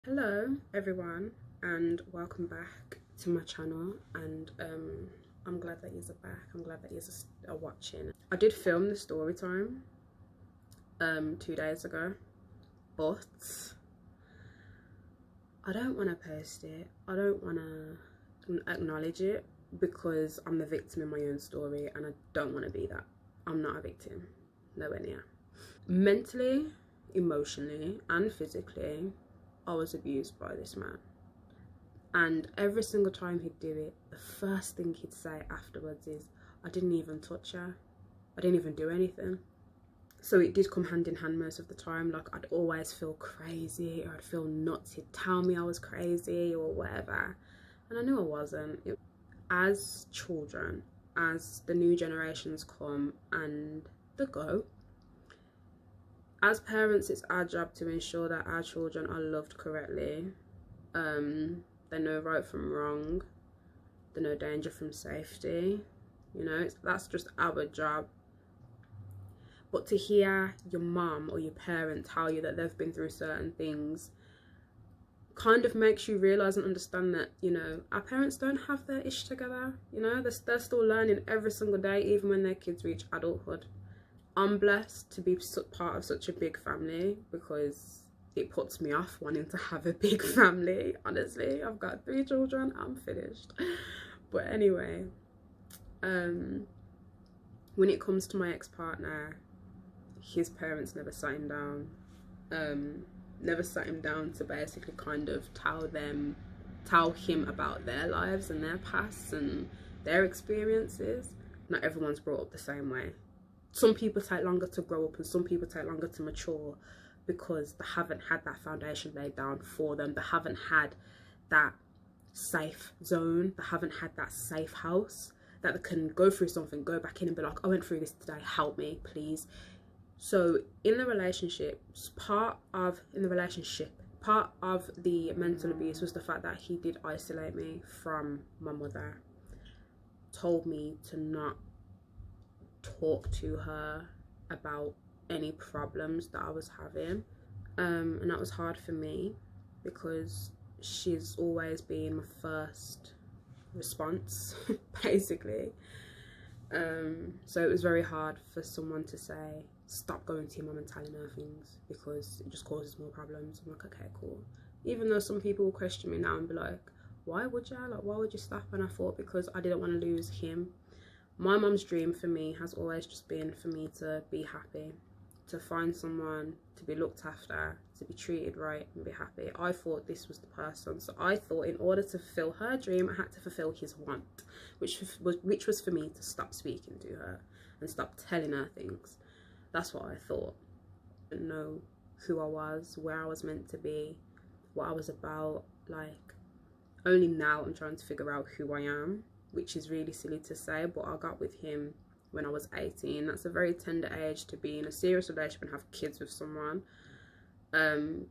Hello everyone and welcome back to my channel, and I'm glad that you're back. I'm glad that you're watching. I did film the story time 2 days ago, but I don't want to post it. I don't want to acknowledge it because I'm the victim in my own story, and I don't want to be that. I'm not a victim, nowhere near. Mentally, emotionally and physically, I was abused by this man, and every single time he'd do it, the first thing he'd say afterwards is, I didn't even touch her, I didn't even do anything. So it did come hand in hand most of the time. Like, I'd always feel crazy, or I'd feel nuts. He'd tell me I was crazy or whatever, and I knew I wasn't. As children, as the new generations come and they go, as parents, it's our job to ensure that our children are loved correctly. They know right from wrong. They know danger from safety. You know, that's just our job. But to hear your mum or your parent tell you that they've been through certain things kind of makes you realise and understand that, you know, our parents don't have their ish together. You know, they're still learning every single day, even when their kids reach adulthood. I'm blessed to be part of such a big family, because it puts me off wanting to have a big family. Honestly, I've got 3 children, I'm finished. But anyway, when it comes to my ex-partner, his parents never sat him down. Never sat him down to basically kind of tell him about their lives and their pasts and their experiences. Not everyone's brought up the same way. Some people take longer to grow up, and some people take longer to mature because they haven't had that foundation laid down for them. They haven't had that safe zone. They haven't had that safe house that they can go through something, go back in and be like, I went through this today, help me, please. So in the relationship, part of the mental abuse was the fact that he did isolate me from my mother, told me to not talk to her about any problems that I was having, and that was hard for me because she's always been my first response basically. So it was very hard for someone to say, stop going to your mum and telling her things because it just causes more problems. I'm like, okay, cool. Even though some people will question me now and be like, why would you? Like, why would you stop? And I thought, because I didn't want to lose him. My mum's dream for me has always just been for me to be happy, to find someone, to be looked after, to be treated right and be happy. I thought this was the person. So I thought in order to fulfill her dream, I had to fulfill his want, which was for me to stop speaking to her and stop telling her things. That's what I thought. I didn't know who I was, where I was meant to be, what I was about. Like, only now I'm trying to figure out who I am, which is really silly to say, but I got with him when I was 18. That's a very tender age to be in a serious relationship and have kids with someone,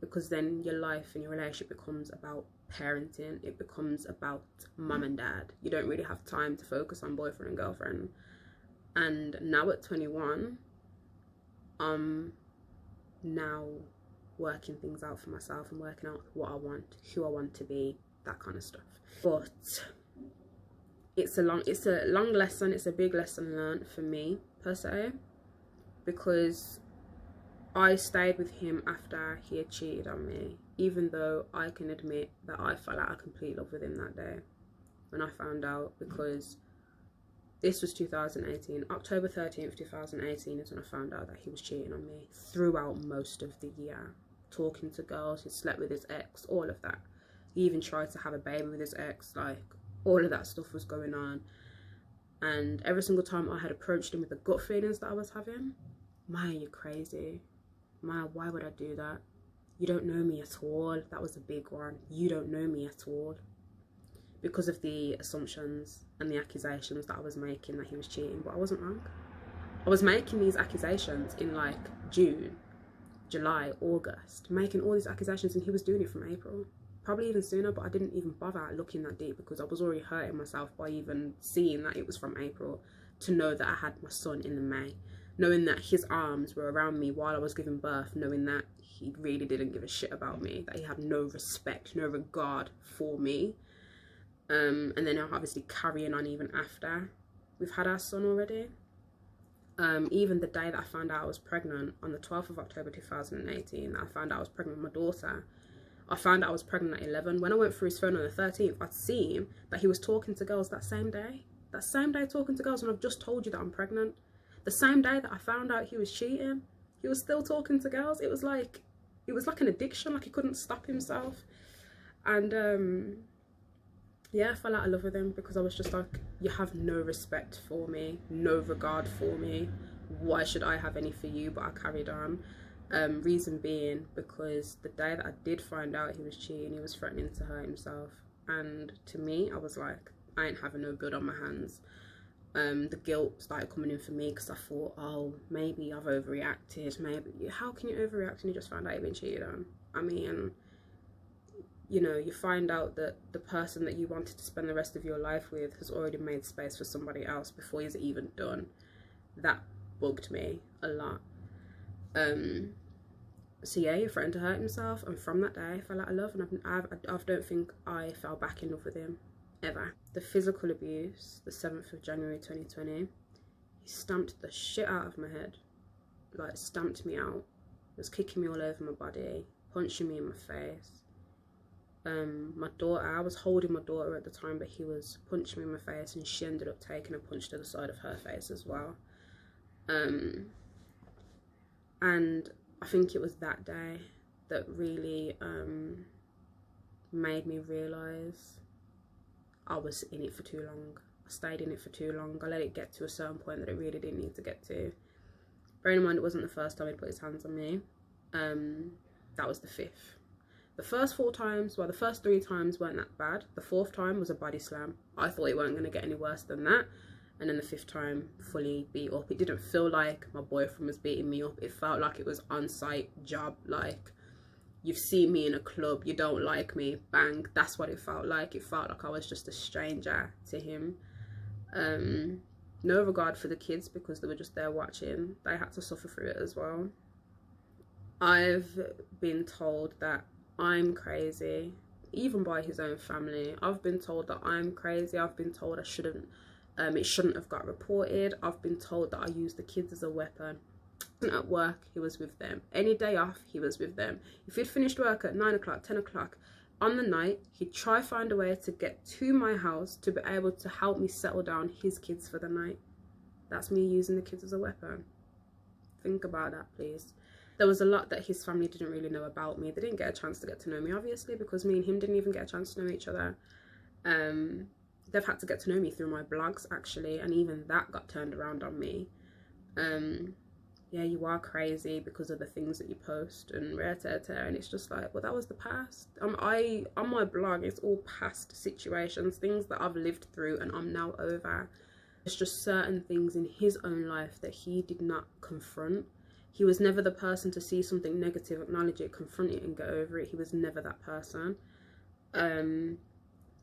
because then your life and your relationship becomes about parenting. It becomes about mum and dad. You don't really have time to focus on boyfriend and girlfriend. And now at 21, I'm now working things out for myself and working out what I want, who I want to be, that kind of stuff. But it's a long lesson. It's a big lesson learned for me per se, because I stayed with him after he had cheated on me, even though I can admit that I fell out of complete love with him that day when I found out, because this was 2018. October 13th, 2018 is when I found out that he was cheating on me throughout most of the year. Talking to girls, he slept with his ex, all of that. He even tried to have a baby with his ex, like, all of that stuff was going on. And every single time I had approached him with the gut feelings that I was having, Maya, you're crazy. Maya, why would I do that? You don't know me at all. That was a big one. You don't know me at all. Because of the assumptions and the accusations that I was making that he was cheating. But I wasn't wrong. I was making these accusations in like June, July, August, making all these accusations, and he was doing it from April. Probably even sooner, but I didn't even bother looking that deep because I was already hurting myself by even seeing that it was from April, to know that I had my son in the May. knowing that his arms were around me while I was giving birth, knowing that he really didn't give a shit about me, that he had no respect, no regard for me. And then obviously carrying on even after we've had our son already. Even the day that I found out I was pregnant, on the 12th of October 2018, I found out I was pregnant with my daughter. I found out I was pregnant at 11. When I went through his phone on the 13th, I'd seen that he was talking to girls that same day. That same day talking to girls, and I've just told you that I'm pregnant. The same day that I found out he was cheating, he was still talking to girls. It was like an addiction, like he couldn't stop himself. And yeah, I fell out of love with him because I was just like, you have no respect for me, no regard for me. Why should I have any for you? But I carried on. Reason being because the day that I did find out he was cheating, he was threatening to hurt himself. And to me, I was like, I ain't having no blood on my hands. The guilt started coming in for me because I thought, oh, maybe I've overreacted. Maybe, how can you overreact when you just found out you've been cheated on? I mean, you know, you find out that the person that you wanted to spend the rest of your life with has already made space for somebody else before he's even done. That bugged me a lot. So yeah, he threatened to hurt himself, and from that day I fell out of love, and I don't think I fell back in love with him ever. The physical abuse, the 7th of January 2020, he stamped the shit out of my head, like stamped me out. He was kicking me all over my body, punching me in my face. My daughter, I was holding my daughter at the time, but he was punching me in my face, and she ended up taking a punch to the side of her face as well. And I think it was that day that really made me realise I was in it for too long. I stayed in it for too long. I let it get to a certain point that it really didn't need to get to. Bearing in mind it wasn't the first time he put his hands on me. That was the 5th. The first 4 times, well, the first 3 times weren't that bad. The 4th time was a body slam. I thought it weren't going to get any worse than that. And then the 5th time, fully beat up. It didn't feel like my boyfriend was beating me up. It felt like it was on-site job. Like, you've seen me in a club, you don't like me, bang. That's what it felt like. It felt like I was just a stranger to him. No regard for the kids because they were just there watching. They had to suffer through it as well. I've been told that I'm crazy, even by his own family. I've been told that I'm crazy. I've been told I shouldn't, it shouldn't have got reported. I've been told that I used the kids as a weapon. At work, he was with them. Any day off, he was with them. If he'd finished work at 9 o'clock, 10 o'clock, on the night, he'd try find a way to get to my house to be able to help me settle down his kids for the night. That's me using the kids as a weapon. Think about that, please. There was a lot that his family didn't really know about me. They didn't get a chance to get to know me, obviously, because me and him didn't even get a chance to know each other. They've had to get to know me through my blogs, actually, and even that got turned around on me. Yeah, you are crazy because of the things that you post and and it's just like, well, that was the past. On my blog, it's all past situations, things that I've lived through and I'm now over. It's just certain things in his own life that he did not confront. He was never the person to see something negative, acknowledge it, confront it and get over it. He was never that person.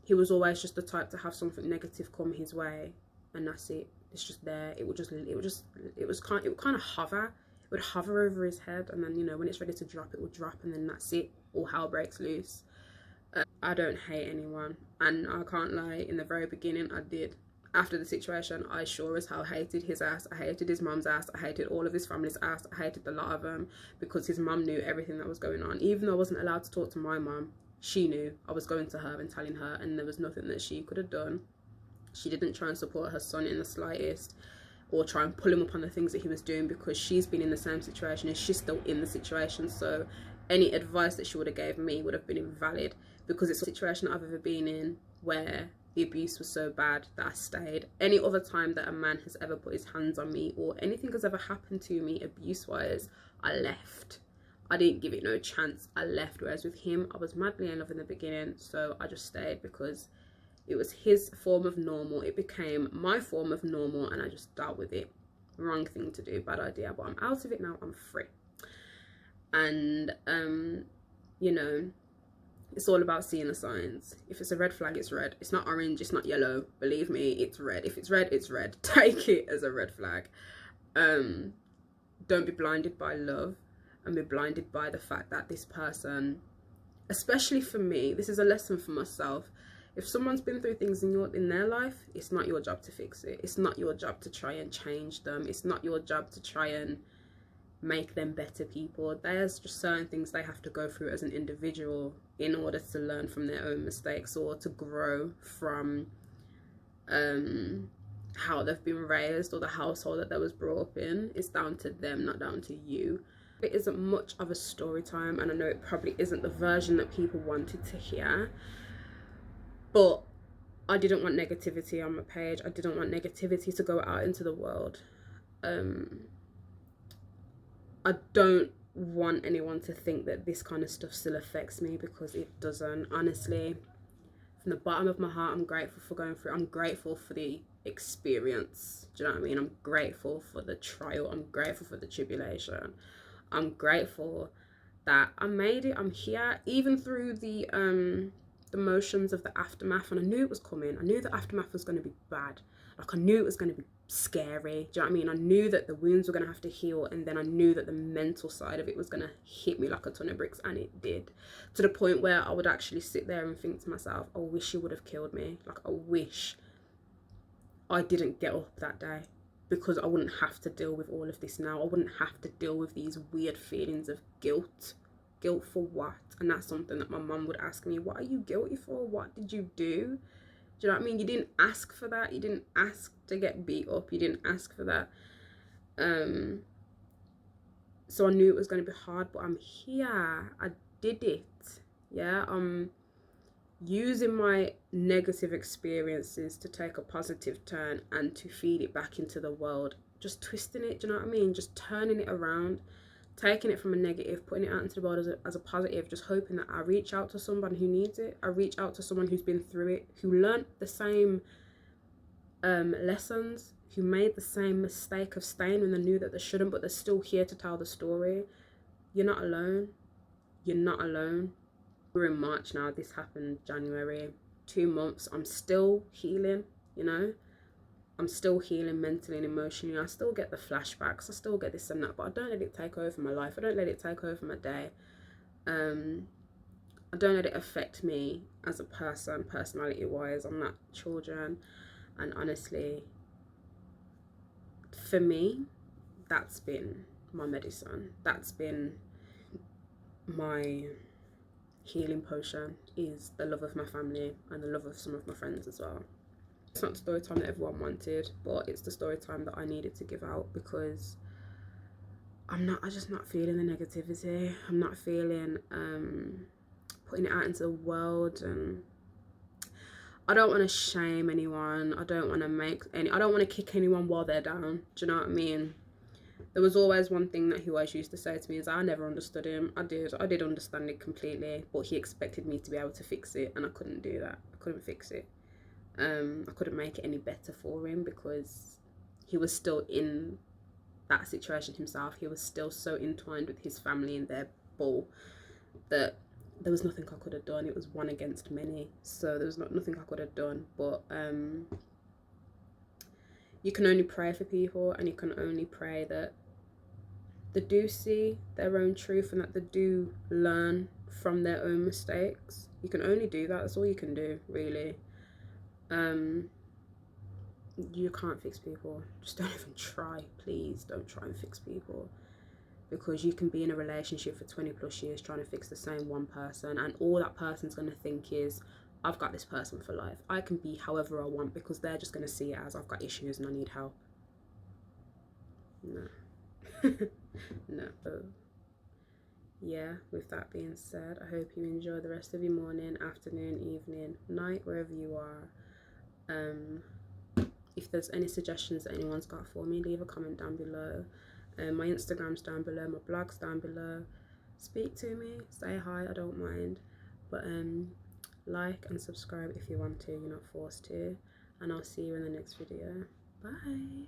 He was always just the type to have something negative come his way and that's it. It's just there. It would kind of hover. It would hover over his head, and then, you know, when it's ready to drop, it would drop, and then that's it. All hell breaks loose. I don't hate anyone, and I can't lie. In the very beginning, I did. After the situation, I sure as hell hated his ass. I hated his mum's ass. I hated all of his family's ass. I hated the lot of them because his mum knew everything that was going on. Even though I wasn't allowed to talk to my mum, she knew. I was going to her and telling her, and there was nothing that she could have done. She didn't try and support her son in the slightest or try and pull him up on the things that he was doing because she's been in the same situation and she's still in the situation. So any advice that she would have gave me would have been invalid because it's a situation I've ever been in where the abuse was so bad that I stayed. Any other time that a man has ever put his hands on me or anything has ever happened to me abuse-wise, I left. I didn't give it no chance. I left. Whereas with him, I was madly in love in the beginning, so I just stayed because it was his form of normal. It became my form of normal and I just dealt with it. Wrong thing to do, bad idea, but I'm out of it now. I'm free. And you know, it's all about seeing the signs. If it's a red flag, it's red. It's not orange, it's not yellow. Believe me, it's red. If it's red, it's red. Take it as a red flag. don't be blinded by love and be blinded by the fact that this person, especially for me, this is a lesson for myself. If someone's been through things in their life, it's not your job to fix it. It's not your job to try and change them. It's not your job to try and make them better people. There's just certain things they have to go through as an individual in order to learn from their own mistakes or to grow from how they've been raised or the household that they was brought up in. It's down to them, not down to you. It isn't much of a story time, and I know it probably isn't the version that people wanted to hear, but I didn't want negativity on my page. I didn't want negativity to go out into the world. I don't want anyone to think that this kind of stuff still affects me, because it doesn't. Honestly, from the bottom of my heart, I'm grateful for going through. I'm grateful for the experience. Do you know what I mean? I'm grateful for the trial. I'm grateful for the tribulation. I'm grateful that I made it. I'm here, even through the motions of the aftermath, and I knew it was coming. I knew the aftermath was going to be bad. Like, I knew it was going to be scary. Do you know what I mean? I knew that the wounds were going to have to heal, and then I knew that the mental side of it was going to hit me like a ton of bricks, and it did, to the point where I would actually sit there and think to myself, I wish you would have killed me. Like, I wish I didn't get up that day, because I wouldn't have to deal with all of this now. I wouldn't have to deal with these weird feelings of guilt. Guilt for what? And that's something that my mum would ask me. What are you guilty for? What did you do? Do you know what I mean? You didn't ask for that. You didn't ask to get beat up. You didn't ask for that. So I knew it was going to be hard, but I'm here. I did it. Yeah, I'm using my negative experiences to take a positive turn and to feed it back into the world. Just twisting it, do you know what I mean? Just turning it around, taking it from a negative, putting it out into the world as a positive, just hoping that I reach out to someone who needs it. I reach out to someone who's been through it, who learned the same lessons, who made the same mistake of staying when they knew that they shouldn't, but they're still here to tell the story. You're not alone. You're not alone. We're in March now. This happened January. 2 months. I'm still healing, you know. I'm still healing mentally and emotionally. I still get the flashbacks. I still get this and that, but I don't let it take over my life. I don't let it take over my day. I don't let it affect me as a person, personality-wise. I'm not children. And honestly, for me, that's been my medicine. That's been my healing potion, is the love of my family and the love of some of my friends as well. It's not the story time that everyone wanted, but it's the story time that I needed to give out, because I'm just not feeling the negativity. I'm not feeling putting it out into the world, and I don't want to shame anyone. I don't want to kick anyone while they're down. Do you know what I mean? There was always one thing that he always used to say to me, is I never understood him. I did understand it completely, but he expected me to be able to fix it, and I couldn't do that. I couldn't fix it. I couldn't make it any better for him, because he was still in that situation himself. He was still so entwined with his family and their bull that there was nothing I could have done. It was one against many, so there was nothing I could have done. But you can only pray for people, and you can only pray that they do see their own truth and that they do learn from their own mistakes. You can only do that. That's all you can do, really. You can't fix people. Just don't even try. Please don't try and fix people, because you can be in a relationship for 20 plus years trying to fix the same one person, and all that person's going to think is, I've got this person for life. I can be however I want, because they're just going to see it as, I've got issues and I need help. No. No. Yeah, with that being said, I hope you enjoy the rest of your morning, afternoon, evening, night, wherever you are. If there's any suggestions that anyone's got for me, leave a comment down below. My Instagram's down below, my blog's down below. Speak to me, say hi, I don't mind. But like and subscribe if you want to, you're not forced to. And I'll see you in the next video. Bye.